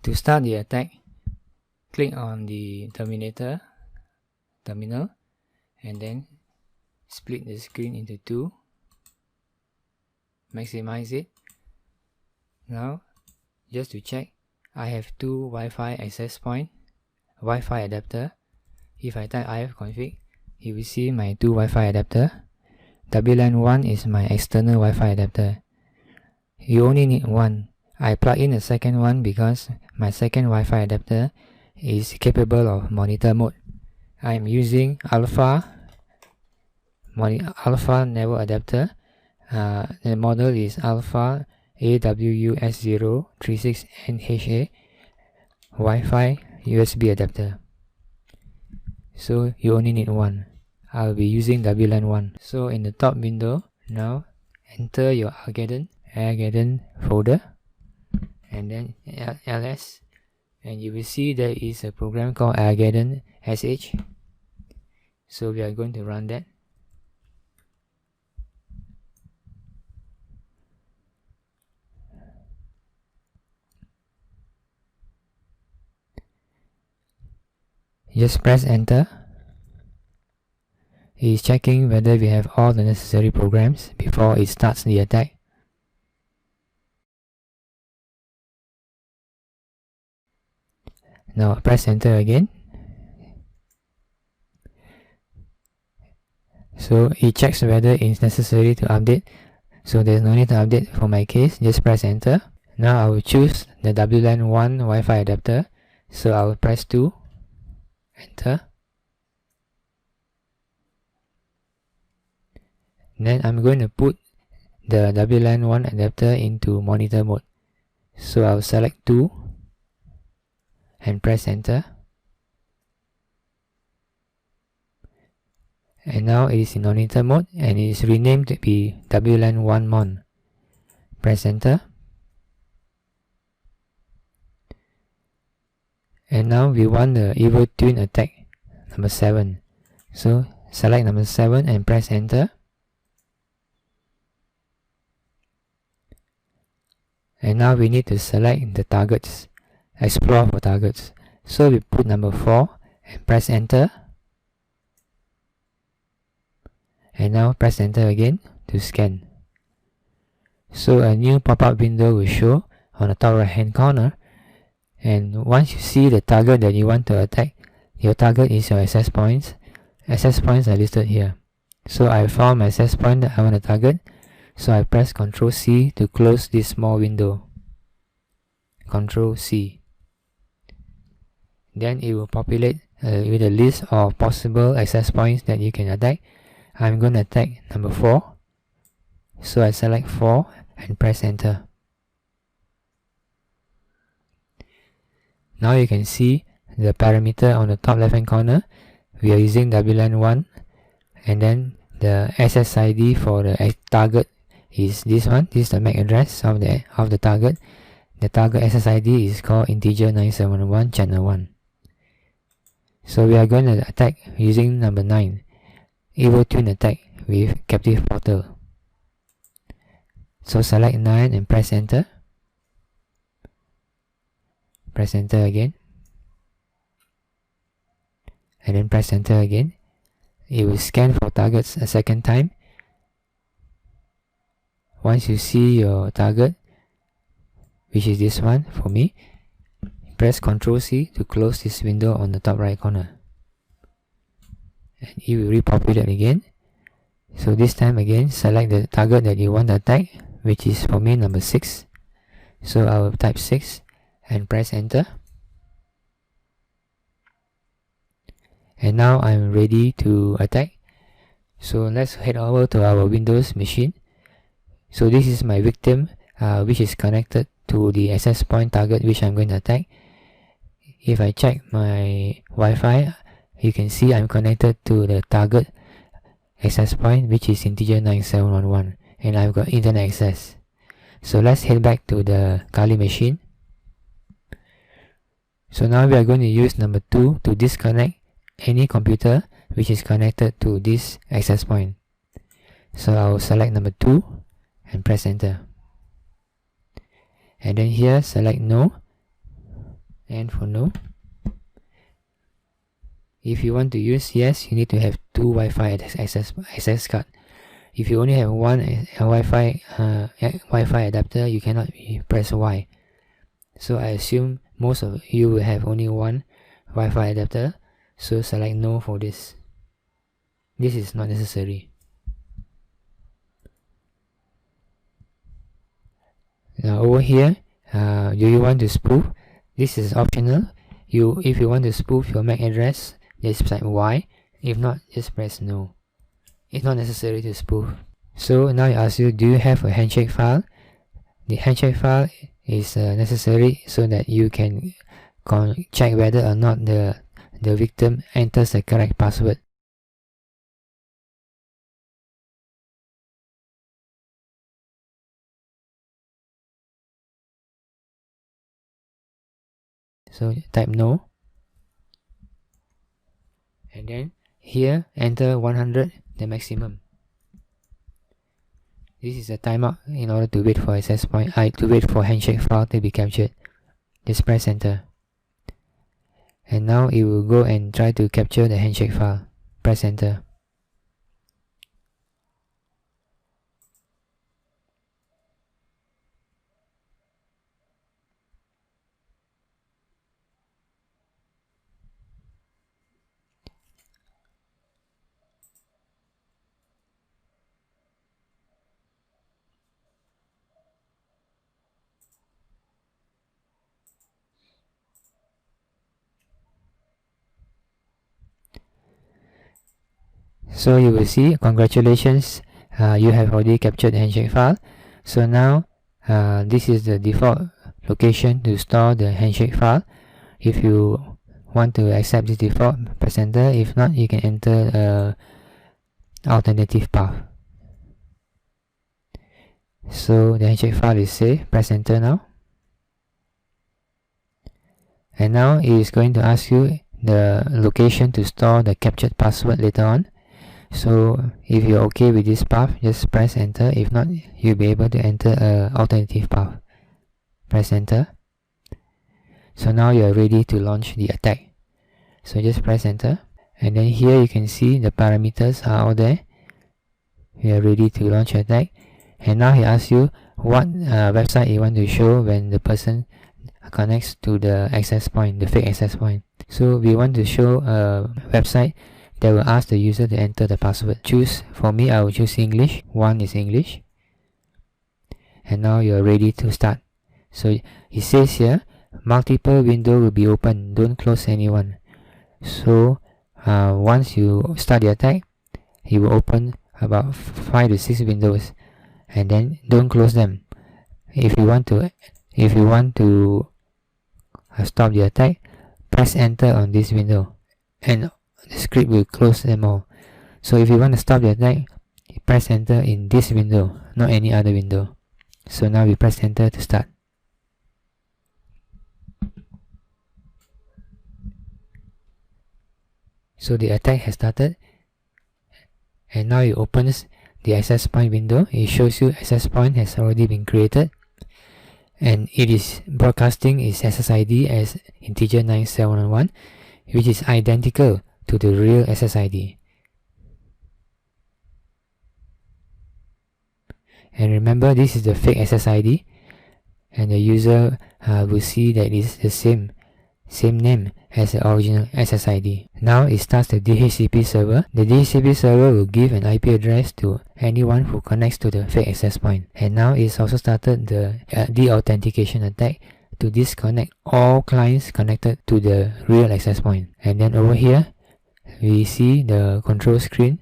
To start the attack, click on the terminal and then split the screen into two. Maximize it. Now, just to check, I have two Wi-Fi access point, Wi-Fi adapter. If I type ifconfig, you will see my two Wi-Fi adapter. WLAN 1 is my external Wi-Fi adapter. You only need one. I plug in a second one because my second Wi-Fi adapter is capable of monitor mode. I am using Alpha network adapter. The model is Alpha AWUS036NHA Wi-Fi USB adapter. So you only need one. I'll be using WLAN 1. So in the top window, now enter your Airgeddon folder and then ls, and you will see there is a program called Airgeddon sh. So we are going to run that. Just press enter. It is checking whether we have all the necessary programs before it starts the attack. Now press enter again. So it checks whether it's necessary to update. So there's no need to update for my case. Just press enter. Now I will choose the WLAN 1 Wi-Fi adapter. So I will press 2. Enter. Then I'm going to put the WLAN 1 adapter into monitor mode. So I'll select 2 and press enter. And now it is in monitor mode and it is renamed to be WLAN 1 Mon. Press enter. And now we want the Evil Twin attack number 7. So select number 7 and press enter. And now we need to select the targets, explore for targets. So we put number 4 and press enter. And now press enter again to scan. So a new pop-up window will show on the top right hand corner. And once you see the target that you want to attack, your target is your access points. Access points are listed here. So I found my access point that I want to target. So I press Ctrl C to close this small window. Ctrl C. Then it will populate with a list of possible access points that you can attack. I'm going to attack number 4. So I select 4 and press enter. Now you can see the parameter on the top left hand corner. We are using WLAN 1 and then the SSID for the target is this one. This is the MAC address of the target. The target SSID is called integer 9711 channel 1. So we are going to attack using number 9, Evil Twin attack with captive portal. So select 9 and press enter. Press enter again. And then press enter again. It will scan for targets a second time. Once you see your target, which is this one for me, press Ctrl C to close this window on the top right corner. And it will repopulate again. So this time again, select the target that you want to attack, which is for me number 6. So I will type 6 and press enter. And now I'm ready to attack. So let's head over to our Windows machine. So this is my victim, which is connected to the access point target which I'm going to attack. If I check my Wi-Fi, you can see I'm connected to the target access point, which is integer 9711, and I've got internet access. So let's head back to the Kali machine. So now we are going to use number 2 to disconnect any computer which is connected to this access point. So I will select number 2 and press enter. And then here select no. and for no. If you want to use yes, you need to have two Wi-Fi access card. If you only have one Wi-Fi adapter, you cannot press Y. So I assume most of you will have only one Wi-Fi adapter, so select no for this. This is not necessary. Now over here, do you want to spoof? This is optional. If you want to spoof your MAC address, just type Y. If not, just press no. It's not necessary to spoof. So now I ask you, do you have a handshake file? The handshake file is necessary so that you can check whether or not the victim enters the correct password. So type no, and then here enter 100, the maximum. This is a timeout in order to wait for access point, to wait for handshake file to be captured. Just press enter, and now it will go and try to capture the handshake file. Press enter. So you will see, congratulations, you have already captured the handshake file. So now this is the default location to store the handshake file. If you want to accept this default, press enter. If not, you can enter alternative path. So the handshake file is saved. Press enter now. And now it is going to ask you the location to store the captured password later on. So if you're okay with this path, just press enter. If not, you'll be able to enter an alternative path. Press enter. So now you're ready to launch the attack. So just press enter. And then here you can see the parameters are all there. We are ready to launch attack. And now he asks you what website you want to show when the person connects to the access point, the fake access point. So we want to show a website that will ask the user to enter the password. For me, I will choose English. One is English. And now you're ready to start. So it says here, multiple windows will be open. Don't close anyone. So once you start the attack, it will open about 5 to 6 windows, and then don't close them. If you want to stop the attack, press enter on this window, and the script will close them all. So if you want to stop the attack, press enter in this window, not any other window. So now we press enter to start. So the attack has started, and now it opens the access point window. It shows you access point has already been created, and it is broadcasting its SSID as integer 9711, which is identical to the real SSID. And remember, this is the fake SSID, and the user will see that it's the same name as the original SSID. Now it starts the DHCP server. The DHCP server will give an IP address to anyone who connects to the fake access point. And now it's also started the deauthentication attack to disconnect all clients connected to the real access point. And then over here, we see the control screen.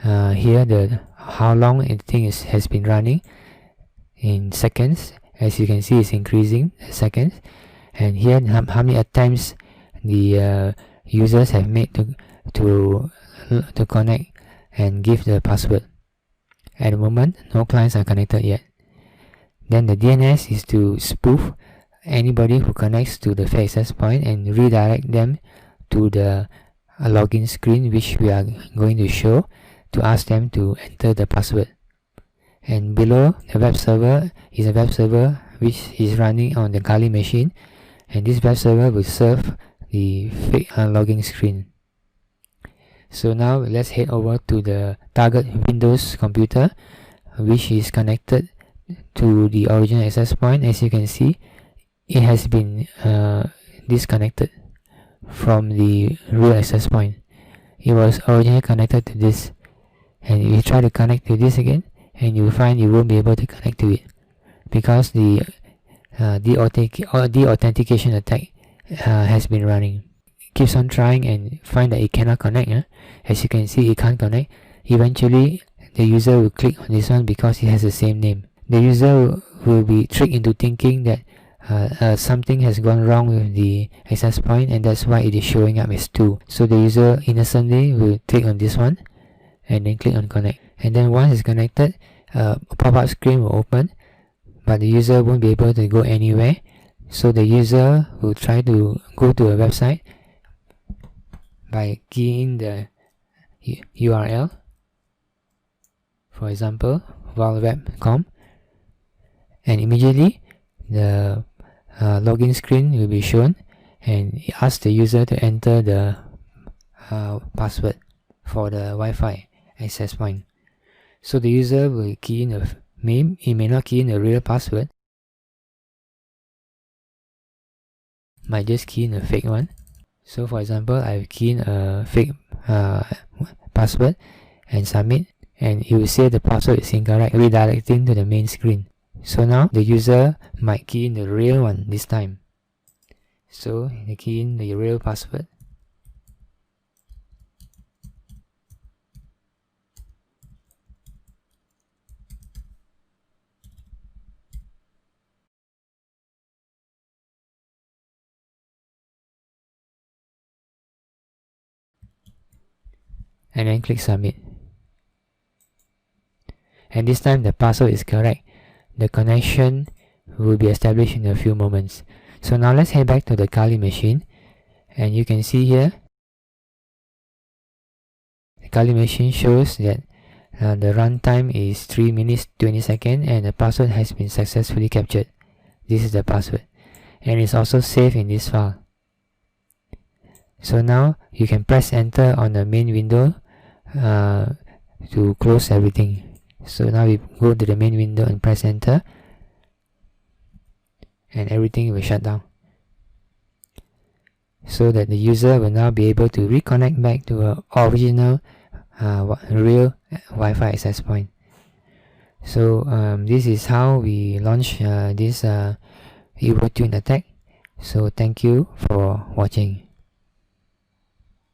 Here the how long the thing has been running in seconds. As you can see, it's increasing seconds. And here how many attempts the users have made to connect and give the password. At the moment, no clients are connected yet. Then the DNS is to spoof anybody who connects to the fake access point and redirect them to the login screen, which we are going to show, to ask them to enter the password. And below the web server is a web server which is running on the Kali machine. and this web server will serve the fake login screen. So now let's head over to the target Windows computer, which is connected to the original access point. As you can see, it has been disconnected from the real access point. It was originally connected to this, and if you try to connect to this again, and you will find you won't be able to connect to it because the authentication attack has been running. It keeps on trying and find that it cannot connect. As you can see, it can't connect. Eventually, the user will click on this one because it has the same name. The user will be tricked into thinking that something has gone wrong with the access point, and that's why it is showing up as 2. So the user innocently will click on this one and then click on connect, and then once it's connected, a pop-up screen will open, but the user won't be able to go anywhere. So the user will try to go to a website by keying the URL, for example www.web.com, and immediately the login screen will be shown, and it asks the user to enter the password for the Wi-Fi access point. So the user will key in a name. He may not key in the real password, might just key in a fake one. So for example, I've keyed in a fake password and submit, and it will say the password is incorrect, redirecting to the main screen. So now the user might key in the real one this time. So they key in the real password, and then click submit. And this time the password is correct. The connection will be established in a few moments. So now let's head back to the Kali machine, and you can see here the Kali machine shows that the runtime is 3 minutes 20 seconds and the password has been successfully captured. This is the password, and it's also saved in this file. So now you can press enter on the main window to close everything. So now we go to the main window and press enter, and everything will shut down, so that the user will now be able to reconnect back to an original real Wi-Fi access point. So this is how we launch this EvoTune attack. So thank you for watching.